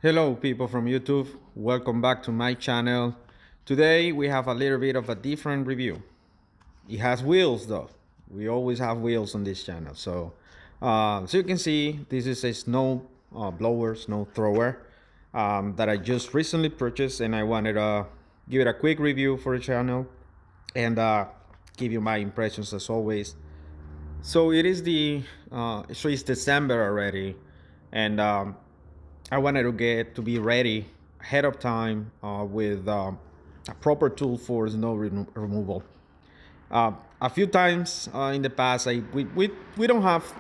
Hello people from YouTube, welcome back to my channel. Today we have a little bit of a different review. It has wheels though. We always have wheels on this channel. So you can see this is a snow blower, snow thrower that I just recently purchased, and I wanted to give it a quick review for the channel and give you my impressions as always. So it is it's December already, and I wanted to be ready ahead of time with a proper tool for snow removal. A few times in the past, we don't have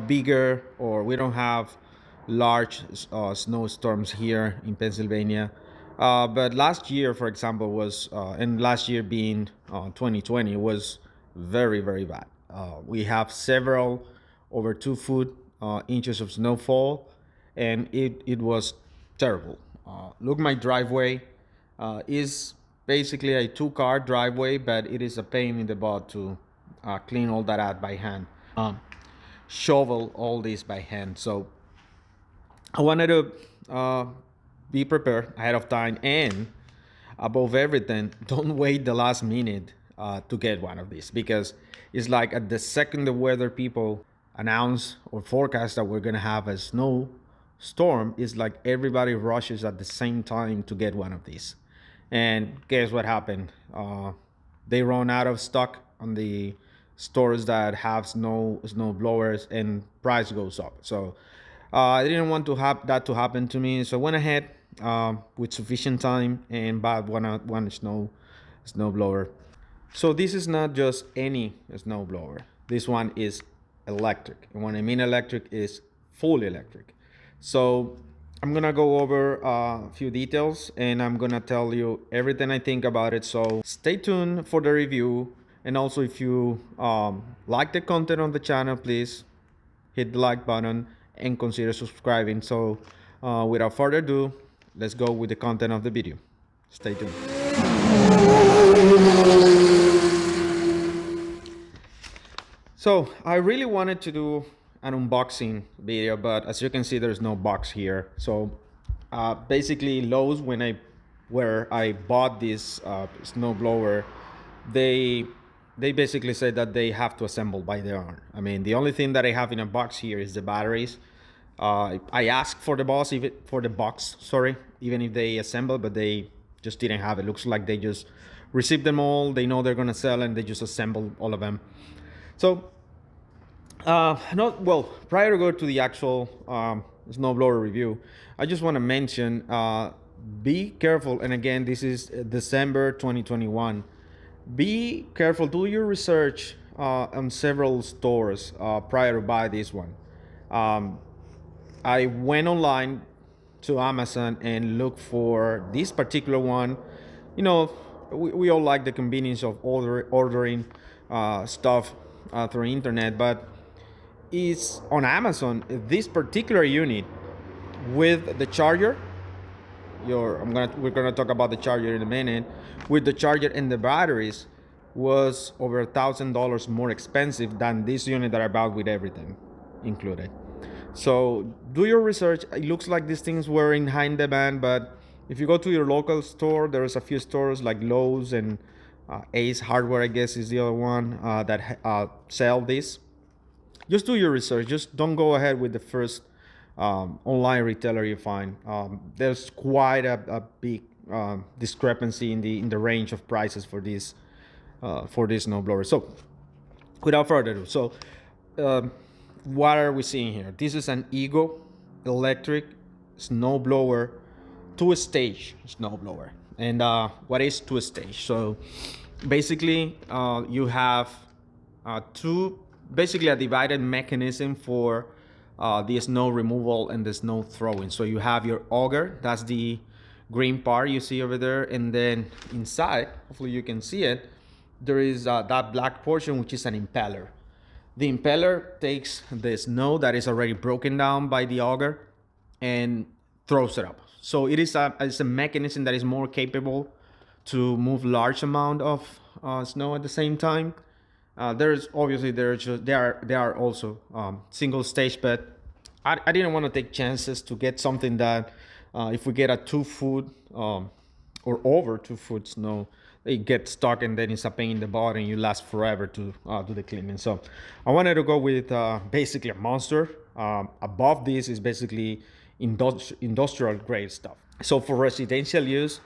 bigger, or we don't have large snowstorms here in Pennsylvania. But last year, for example, and last year being 2020, was very bad. We have several over 2 foot inches of snowfall, and it was terrible. Look, my driveway is basically a 2-car driveway, but it is a pain in the butt to clean all that out by hand. Shovel all this by hand. So I wanted to be prepared ahead of time, and above everything, don't wait the last minute to get one of these, because it's like at the second the weather people announce or forecast that we're gonna have a snow storm, it's like everybody rushes at the same time to get one of these. And guess what happened? They run out of stock on the stores that have snow blowers, and price goes up. So I didn't want to have that to happen to me, so I went ahead with sufficient time and bought one snow blower. So this is not just any snow blower. This one is electric, and when I mean electric, is fully electric. So I'm gonna go over a few details, and I'm gonna tell you everything I think about it. So stay tuned for the review. And also, if you like the content on the channel, please hit the like button and consider subscribing. So without further ado, let's go with the content of the video. Stay tuned. So I really wanted to do an unboxing video, but as you can see, there's no box here. So basically, Lowe's, where I bought this snow blower, they basically said that they have to assemble by their own. I mean, the only thing that I have in a box here is the batteries. I asked for the box, sorry, even if they assemble, but they just didn't have it. Looks like they just received them all. They know they're gonna sell, and they just assemble all of them. So prior to go to the actual snowblower review, I just want to mention, be careful. And again, this is December 2021. Be careful. Do your research on several stores prior to buy this one. I went online to Amazon and looked for this particular one. You know, we all like the convenience of ordering stuff through internet, but is on Amazon, this particular unit with the charger. We're gonna talk about the charger in a minute. With the charger and the batteries, was over $1,000 more expensive than this unit that I bought with everything included. So do your research. It looks like these things were in high demand, but if you go to your local store, there's a few stores like Lowe's and Ace Hardware, I guess is the other one that sell this. Just do your research. Just don't go ahead with the first online retailer you find. There's quite a big discrepancy in the range of prices for this snowblower. So without further ado, so what are we seeing here? This is an Ego electric snowblower, 2-stage snowblower. And what is 2-stage? So basically you have basically a divided mechanism for the snow removal and the snow throwing. So you have your auger, that's the green part you see over there, and then inside, hopefully you can see it, there is that black portion, which is an impeller. The impeller takes the snow that is already broken down by the auger and throws it up. So it's a mechanism that is more capable to move large amount of snow at the same time. There are also single stage, but I didn't want to take chances to get something that if we get a 2 foot or over 2 foot snow, it gets stuck and then it's a pain in the butt and you last forever to do the cleaning. So I wanted to go with basically a monster. Above this is basically industrial grade stuff. So for residential use,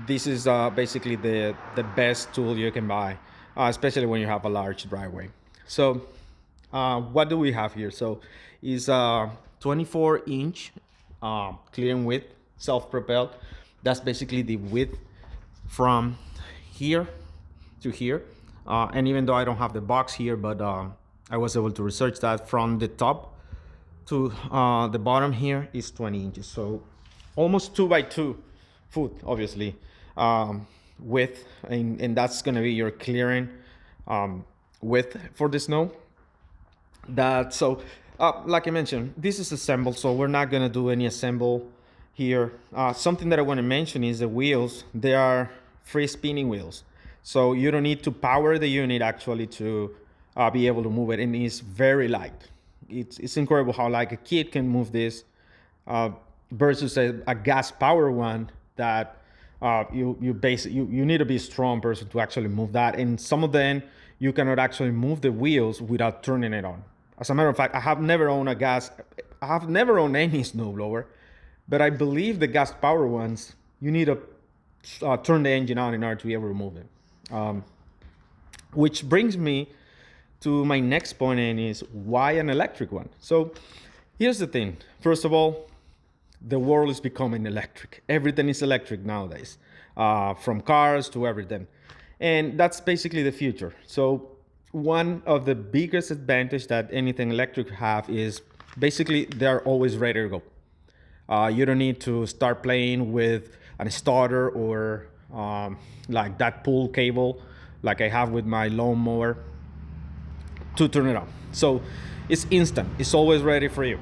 this is basically the best tool you can buy, especially when you have a large driveway. So what do we have here? So is a 24-inch clearing width, self-propelled. That's basically the width from here to here. And even though I don't have the box here, but I was able to research that from the top to the bottom here is 20 inches. So almost 2 by 2 foot, obviously, width. And that's gonna be your clearing width for the snow. Like I mentioned, this is assembled, so we're not gonna do any assemble here. Something that I want to mention is the wheels. They are free spinning wheels, so you don't need to power the unit actually to be able to move it, and it's very light. It's incredible how like a kid can move this versus a gas power one that you need to be a strong person to actually move that, and some of them you cannot actually move the wheels without turning it on. As a matter of fact, I have never owned any snowblower, but I believe the gas power ones, you need to turn the engine on in order to be able to move it. Which brings me to my next point, and is why an electric one? So here's the thing. First of all, the world is becoming electric. Everything is electric nowadays, from cars to everything. And that's basically the future. So one of the biggest advantage that anything electric have is basically they're always ready to go. You don't need to start playing with a starter or like that pull cable like I have with my lawnmower to turn it on. So it's instant. It's always ready for you.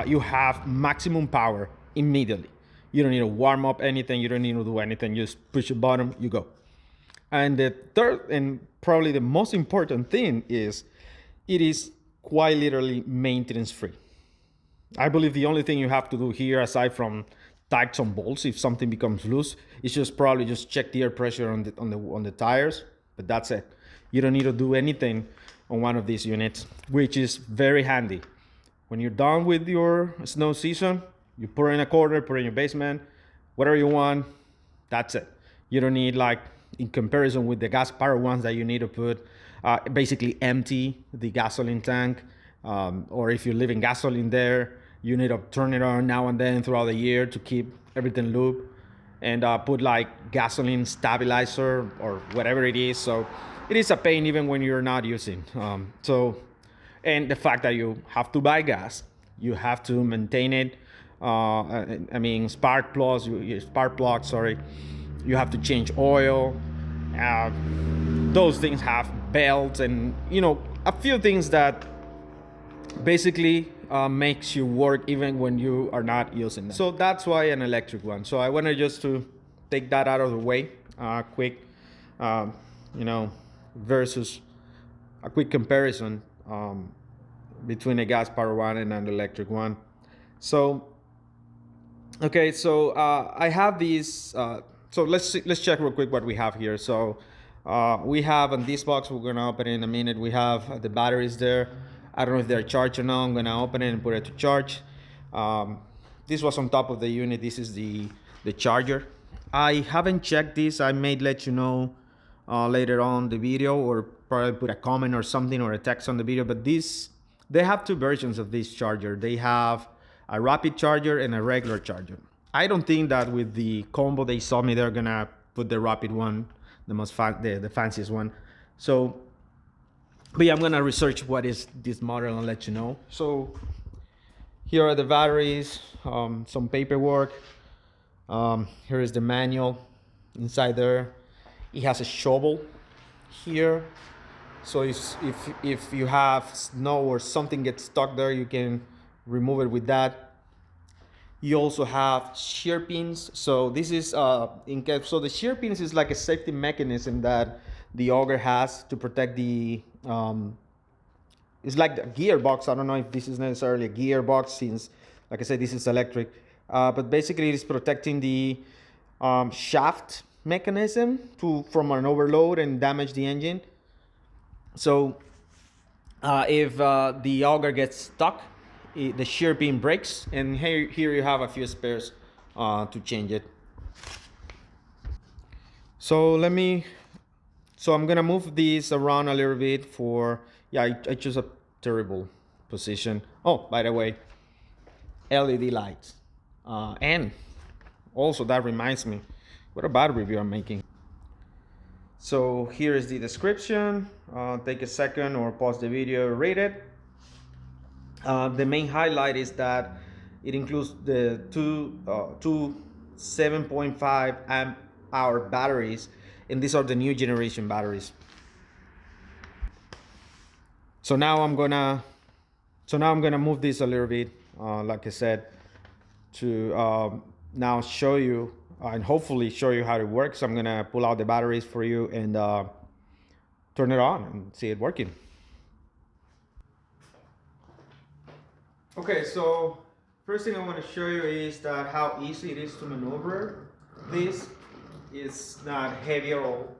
You have maximum power immediately. You don't need to warm up anything. You don't need to do anything. You just push a button, you go. And the third and probably the most important thing is it is quite literally maintenance free. I believe the only thing you have to do here, aside from tighten some bolts if something becomes loose, is just probably just check the air pressure on the tires. But that's it. You don't need to do anything on one of these units, which is very handy. When you're done with your snow season, you put it in a corner, put it in your basement, whatever you want. That's it. You don't need, like, in comparison with the gas power ones that you need to put, basically empty the gasoline tank, or if you leave in gasoline there, you need to turn it on now and then throughout the year to keep everything lubed, and put like gasoline stabilizer or whatever it is. So it is a pain even when you're not using. And the fact that you have to buy gas, you have to maintain it. Spark plugs, sorry. You have to change oil. Those things have belts and, a few things that basically makes you work even when you are not using them. So that's why an electric one. So I wanted just to take that out of the way, quick, versus a quick comparison between a gas power one and an electric one. So, okay, so I have these. So let's check real quick what we have here. So we have on this box, we're gonna open it in a minute. We have the batteries there. I don't know if they're charged or not. I'm gonna open it and put it to charge. This was on top of the unit. This is the charger. I haven't checked this. I may let you know later on the video, or probably put a comment or something or a text on the video. But they have two versions of this charger. They have a rapid charger and a regular charger. I don't think that with the combo they saw me, they're gonna put the rapid one, the fanciest one. So, but yeah, I'm gonna research what is this model and let you know. So here are the batteries, some paperwork. Here is the manual inside there. It has a shovel here. So if you have snow or something gets stuck there, you can remove it with that. You also have shear pins. So this is so the shear pins is like a safety mechanism that the Auger has to protect the it's like a gearbox. I don't know if this is necessarily a gearbox since, like I said, this is electric. But basically, it is protecting the shaft mechanism from an overload and damage the engine. So if the auger gets stuck, the shear beam breaks, and here you have a few spares to change it. So I'm gonna move these around a little bit for, yeah, I chose a terrible position. Oh, by the way, LED lights. And also that reminds me, what a bad review I'm making. So here is the description. Take a second or pause the video, read it. The main highlight is that it includes the two 7.5 amp hour batteries, and these are the new generation batteries. So now I'm gonna move this a little bit, like I said, to now show you and hopefully show you how it works. I'm gonna pull out the batteries for you and turn it on and see it working. Okay, so first thing I want to show you is that how easy it is to maneuver. This is not heavy at all.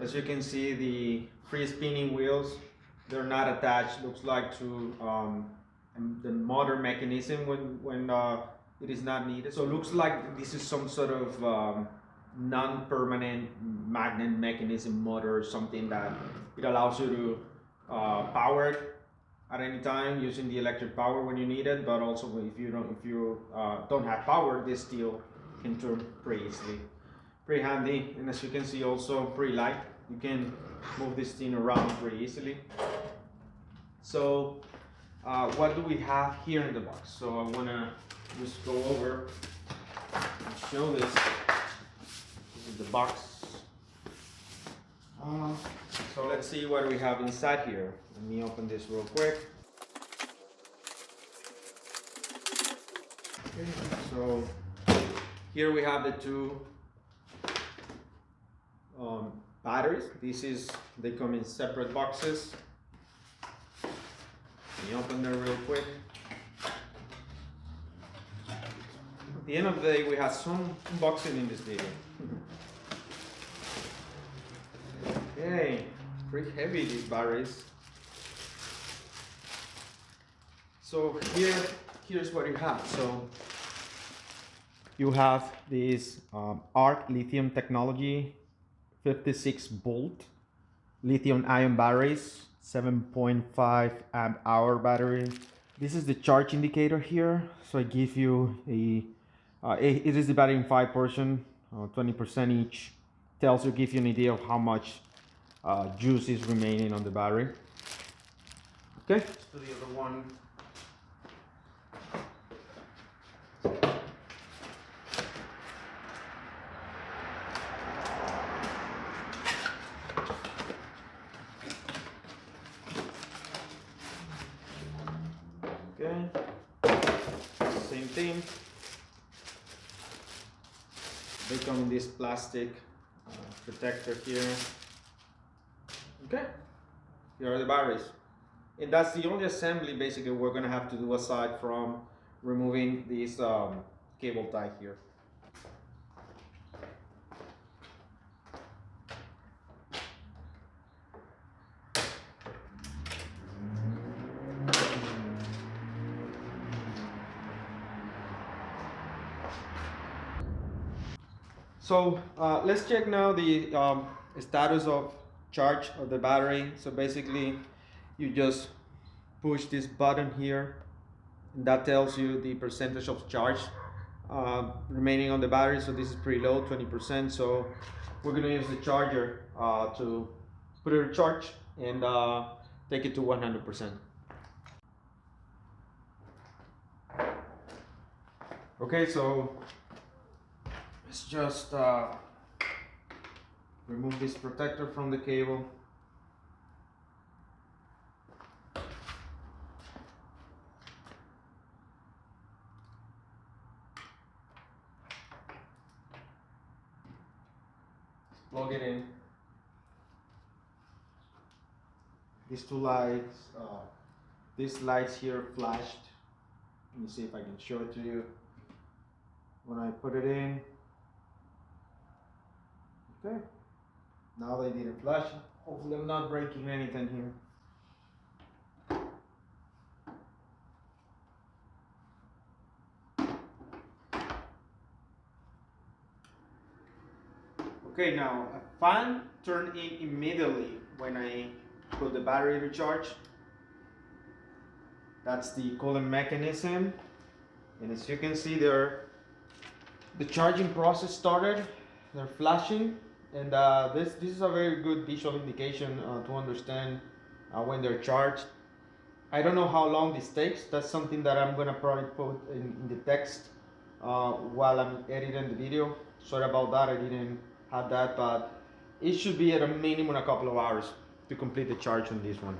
As you can see, the free spinning wheels, they're not attached, looks like, to the motor mechanism when it is not needed. So it looks like this is some sort of non-permanent magnet mechanism motor or something that it allows you to power it at any time using the electric power when you need it, but also if you don't have power, this still can turn pretty easily. Pretty handy, and as you can see, also pretty light. You can move this thing around pretty easily. So what do we have here in the box? So I want to just go over and show this. This is the box. So let's see what we have inside here. Let me open this real quick. Okay, so here we have the two batteries. They come in separate boxes. Let me open them real quick. At the end of the day, we have some unboxing in this video. Okay, pretty heavy, these batteries. So here's what you have. So you have this ARC lithium technology 56 volt lithium ion batteries, 7.5 amp hour battery. This is the charge indicator here. So I give you it is divided in 5 portions, 20% each. Gives you an idea of how much juice is remaining on the battery. Okay, let's do the other one. Okay, same thing. They come in this plastic protector here. Okay, here are the batteries. And that's the only assembly basically we're gonna have to do aside from removing this cable tie here. So let's check now the status of charge of the battery. So basically you just push this button here and that tells you the percentage of charge remaining on the battery. So this is pretty low, 20%. So we're gonna use the charger to put it in charge and take it to 100%. Okay, so let's just remove this protector from the cable. Plug it in. These two lights these lights here flashed. Let me see if I can show it to you. When I put it in, okay, now they didn't flash. Hopefully I'm not breaking anything here. Okay, now a fan turned in immediately when I put the battery to charge. That's the cooling mechanism, and as you can see there, the charging process started. They're flashing, and this is a very good visual indication to understand when they're charged. I don't know how long this takes. That's something that I'm gonna probably put in the text while I'm editing the video. Sorry about that, I didn't have that, but it should be at a minimum a couple of hours to complete the charge on this one.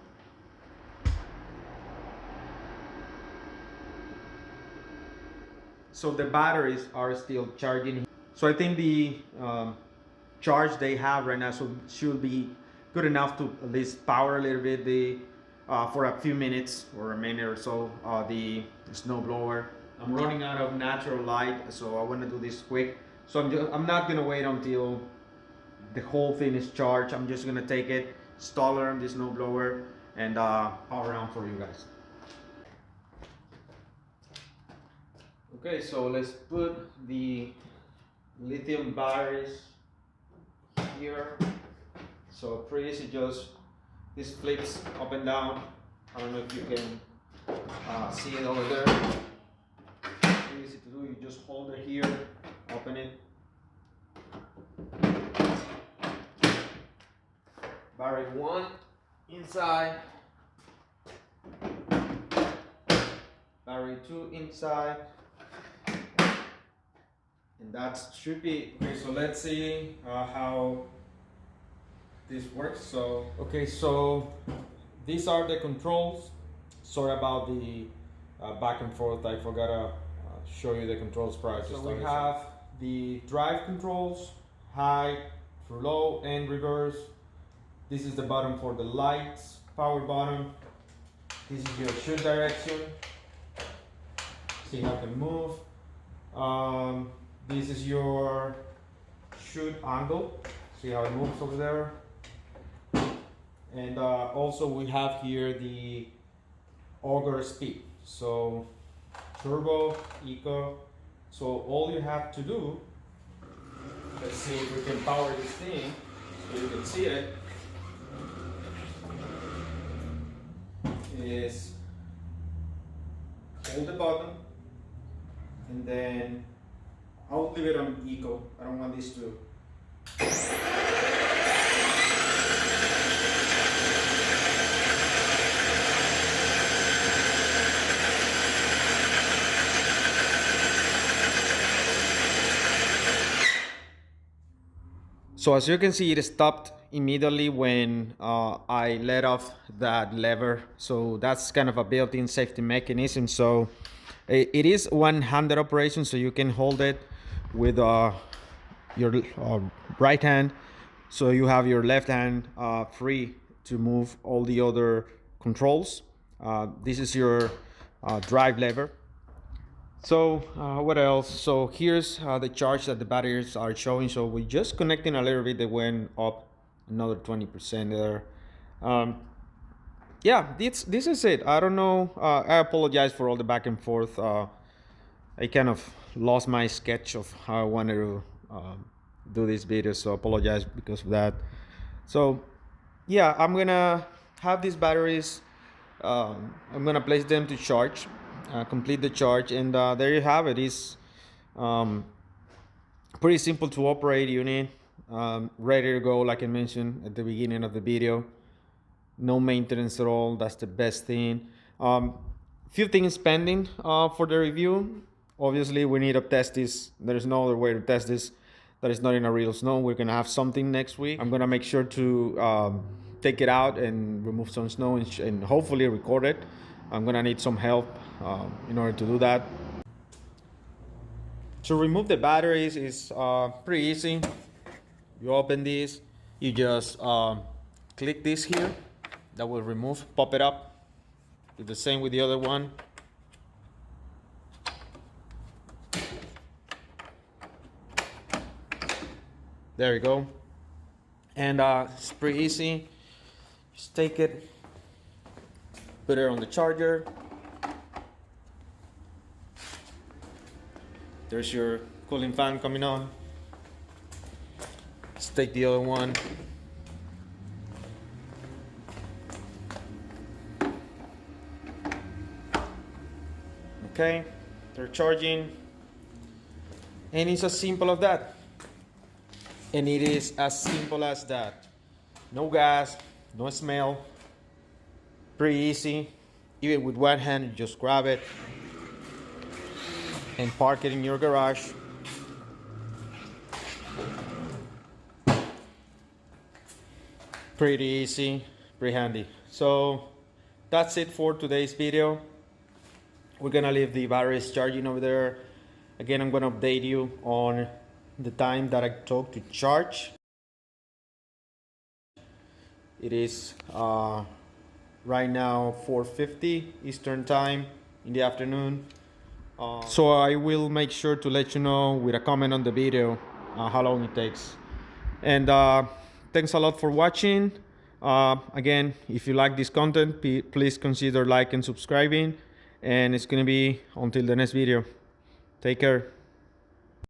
So the batteries are still charging. So I think the charge they have right now should be good enough to at least power a little bit for a few minutes or a minute or so the snow blower. I'm running out of natural light, so I want to do this quick. So I'm not gonna wait until the whole thing is charged. I'm just gonna take it, install it on the snow blower, and power on for you guys. Okay, so let's put the lithium batteries here. So pretty easy, just this flips up and down. I don't know if you can see it over there. Pretty easy to do. You just hold it here, open it. Battery 1 inside. Battery 2 inside. And that should be okay. So let's see how this works. So okay, so these are the controls. Sorry about the back and forth. I forgot to show you the controls prior to starting. So we have the drive controls, high, through low, and reverse. This is the button for the lights, power button. This is your shoot direction. See how it can move. This is your shoot angle. See how it moves over there. And also we have here the Auger Speed. So turbo, eco. So all you have to do, let's see if we can power this thing so you can see it, is hold the button and then I'll leave it on eco. I don't want this to. So as you can see, it stopped immediately when I let off that lever. So that's kind of a built-in safety mechanism. So it is one-handed operation, so you can hold it with your right hand. So you have your left hand free to move all the other controls. This is your drive lever. So what else? So here's the charge that the batteries are showing. So we're just connecting a little bit. They went up another 20% there. Yeah, this is it. I don't know. I apologize for all the back and forth. I kind of lost my sketch of how I wanted to do this video, so I apologize because of that. So yeah, I'm gonna have these batteries. I'm gonna place them to charge. Complete the charge, and there you have it. It's pretty simple to operate unit, ready to go, like I mentioned at the beginning of the video. No maintenance at all. That's the best thing. Few things pending for the review. Obviously we need to test this. There's no other way to test this that is not in a real snow. We're gonna have something next week. I'm gonna make sure to take it out and remove some snow and hopefully record it. I'm gonna need some help in order to do that. To remove the batteries is pretty easy. You open this, you just click this here, that will remove, pop it up. Do the same with the other one. There you go. And it's pretty easy. Just take it, put it on the charger. There's your cooling fan coming on. Let's take the other one. Okay, they're charging. And it's as simple as that. And it is as simple as that. No gas, no smell. Pretty easy. Even with one hand, you just grab it and park it in your garage. Pretty easy, pretty handy. So that's it for today's video. We're gonna leave the batteries charging over there. Again, I'm gonna update you on the time that I took to charge. It is right now 4:50 Eastern time in the afternoon. So I will make sure to let you know with a comment on the video how long it takes. And thanks a lot for watching. Again, if you like this content, please consider liking and subscribing. And it's gonna be until the next video. Take care.